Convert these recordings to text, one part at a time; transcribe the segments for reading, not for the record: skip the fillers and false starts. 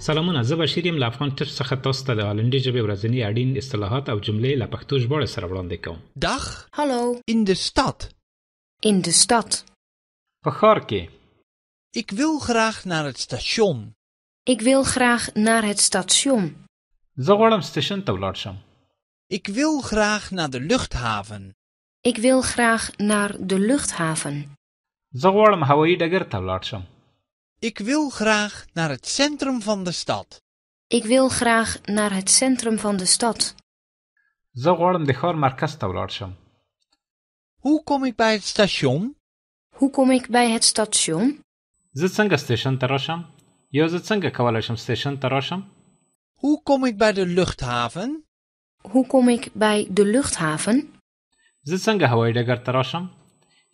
سلامونه، زه بشیر یم له افغان ټپ څخه تاسو ته د هالندي ژبې ورځني اړین اصطلاحات او جملې له پښتو ژباړې سره وړاندې کوم. Dag, Hallo, in de stad. in de stad. په ښار کې. Ik wil graag naar het station. Ik wil graag naar het station. زه غواړم سټیشن ته ولاړ شم. Ik wil graag naar de luchthaven. Ik wil graag naar de luchthaven. زه غواړم هوایي ډګر ته ولاړ شم. Ik wil graag naar het centrum van de stad. Ik wil graag naar het centrum van de stad. زه غواړم د ښار مرکز ته ولاړ شم. Hoe kom ik bij het station? Hoe kom ik bij het station? زه څنګه سټیشن ته راشم؟ یا زه څنګه کولی شم سټیشن ته راشم؟ Hoe kom ik bij de luchthaven? Hoe kom ik bij de luchthaven? زه څنګه هوایي ډګر ته راشم؟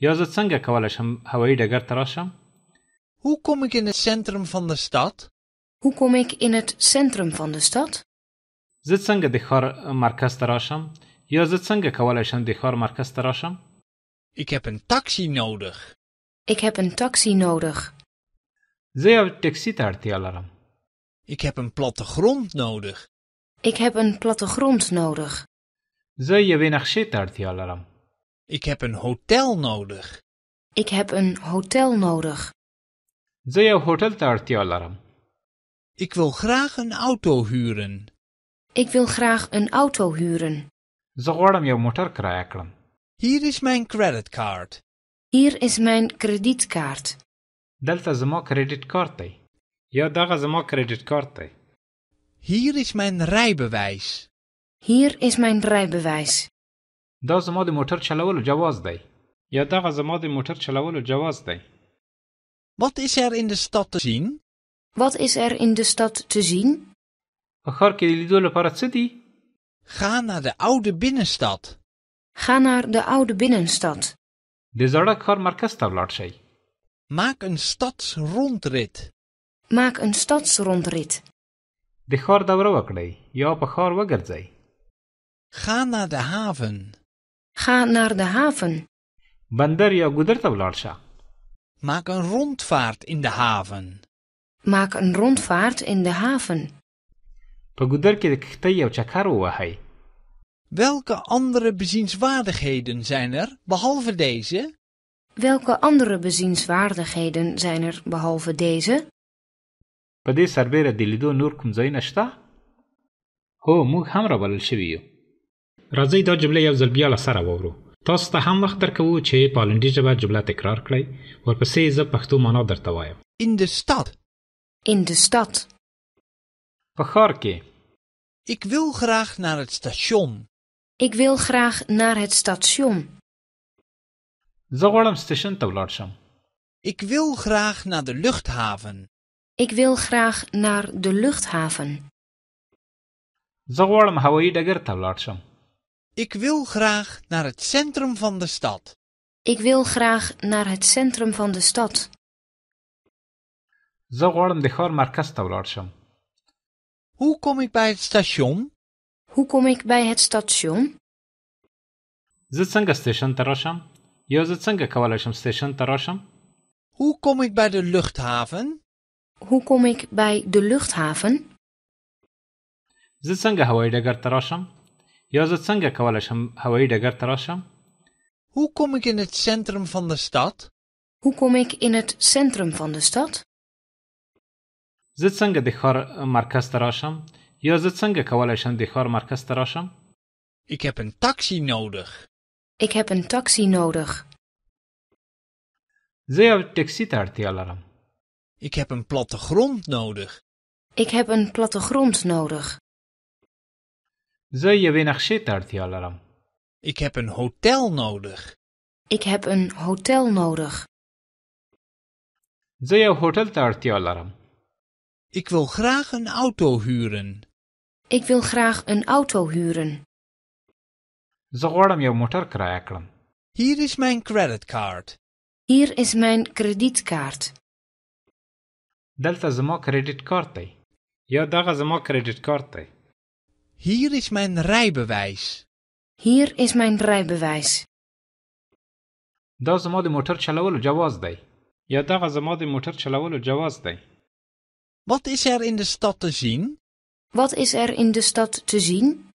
یا زه څنګه کولی شم هوایي ډګر ته راشم؟ Hoe kom ik in het centrum van de stad? Hoe kom ik in het centrum van de stad? زه څنګه د ښار مرکز ته راشم؟ یا زه څنګه کولی شم د ښار مرکز ته راشم؟ Ik heb een taxi nodig. Ik heb een taxi nodig. زه یو ټکسي ته اړتیا لرم. Ik heb een plattegrond nodig. Ik heb een plattegrond nodig. زه یوې نقشې ته اړتیا لرم. Ik heb een hotel nodig. Ik heb een hotel nodig. زه یو هوټل ته اړتیا لرم. Ik wil graag een auto huren. Ik wil graag een auto huren. زه غواړم یو موټر کرایه کړم. Hier is mijn creditcard. Hier is mijn kredietkaart. دلته زما کریډیټ کارت دی. یا دغه زما کریډیټ کارت دی. Hier is mijn rijbewijs. Hier is mijn rijbewijs. دا زما د موټر چلولو جواز دی. یا دغه زما د موټر چلولو جواز دی. Wat is er in de stad te zien? Wat is er in de stad te zien? په ښار کې د لیدو لپاره څه دي؟ Ga naar de oude binnenstad. Ga naar de oude binnenstad. د زاړه ښار مرکز ته ولاړ شئ. Maak een stadsrondrit. Maak een stadsrondrit. د ښار دوره وکړئ یا په ښار وګرځئ. Ga naar de haven. Ga naar de haven. بندر یا ګودر ته ولاړ شه. Maak een rondvaart in de haven. Maak een rondvaart in de haven. په ګودر کې د کښتۍ یو چکر ووهئ. Welke andere bezienswaardigheden zijn er, behalve deze? Welke andere bezienswaardigheden zijn er behalve deze? په دې سربیره د لیدو نور کوم ځایونه شته؟ هو، موږ هم رابلل شوي یو. راځئ دا جمله یو ځل بیا له سره واورو. تاسو ته هم وخت درکوو چې په هالندي ژبه جمله تکرار کړئ. ورپسې زه پښتو معنا درته وایم. In de stad. In de stad. په ښار کې. Ik wil graag naar het station. Ik wil graag naar het station. زه غواړم سټیشن ته ولاړ شم. Ik wil graag naar de luchthaven. Ik wil graag naar de luchthaven. زه غواړم هوایي ډګر ته ولاړ شم. Ik wil graag naar het centrum van de stad. Ik wil graag naar het centrum van de stad. زه غواړم د ښار مرکز ته ولاړ شم. Hoe kom ik bij het station? Hoe kom ik bij het station? زه څنګه سټیشن ته راشم؟ یا زه څنګه کولی شم سټیشن ته راشم؟ Hoe kom ik bij de luchthaven? Hoe kom ik bij de luchthaven? زه څنګه هوایي ډګر ته راشم؟ یا زه څنګه کولی شم هوایي ډګر ته راشم؟ Hoe kom ik in het centrum van de stad? Hoe kom ik in het centrum van de stad? زه څنګه د ښار مرکز ته راشم؟ یا زه څنګه کولی شم د ښار مرکز ته راشم؟ Ik heb een taxi nodig. Ik heb een taxi nodig. زه یو ټکسي ته اړتیا لرم. Ik heb een plattegrond nodig. Ik heb een plattegrond nodig. زه یوې نقشې ته اړتیا لرم. Ik heb een hotel nodig. Ik heb een hotel nodig. زه یو هوټل ته اړتیا لرم. Ik wil graag een auto huren. Ik wil graag een auto huren. زه غواړم یو موټر کرایه کړم. Hier is mijn creditcard. Hier is mijn kredietkaart. دلته زما کریډیټ کارت دی. یا دغه زما کریډیټ کارت دی. Hier is mijn rijbewijs. Hier is mijn rijbewijs. دا زما د موټر چلولو جواز دی. یا دغه زما د موټر چلولو جواز دی. Wat is er in de stad te zien? Wat is er in de stad te zien?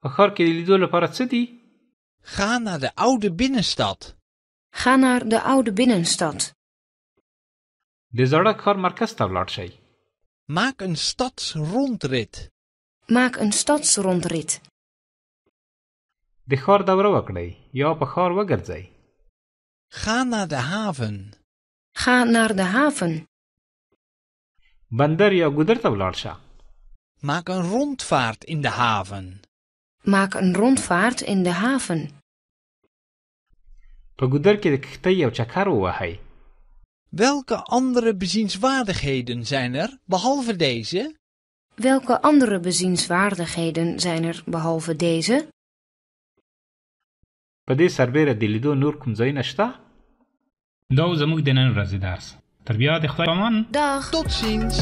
په ښار کې د لیدو لپاره څه دي؟ Ga naar de oude binnenstad. Ga naar de oude binnenstad. د زاړه ښار مرکز ته ولاړ شئ. Maak een stadsrondrit. Maak een stadsrondrit. د ښار دوره وکړئ یا په ښار وګرځئ. Ga naar de haven. Ga naar de haven. بندر یا ګودر ته ولاړ شه. Maak een rondvaart in de haven. Maak een rondvaart in de haven. په ګودر کې د کښتۍ یو چکر ووهئ. Welke andere bezienswaardigheden zijn er, behalve deze? Welke andere bezienswaardigheden zijn er behalve deze? په دې سربیره د لیدو نور کوم ځایونه شته؟ دا و زموږ د نن ورځې درس. تر بیا د خدای په امان. Dag! Tot ziens!